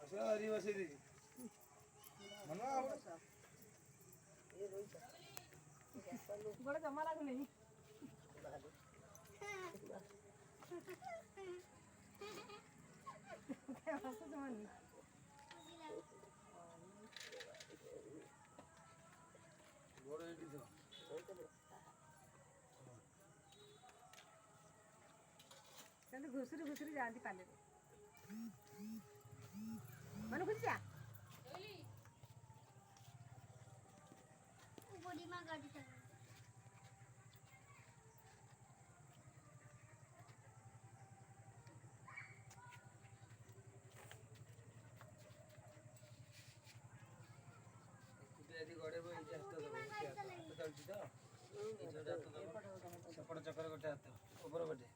अच्छा हरी बसे दी मनो बड़ा जमा लागू नहीं क्या हंसो जमानी बड़ा एडी था चल घुसरी घुसरी जाती पाले मनु घुस जा बड़ी मां गाड़ी चला यदि गड़े वो ये हाथ दबो हाथ चलची तो ये जो हाथ दबो सेपट चक्कर गोटे हाथ ऊपर पटे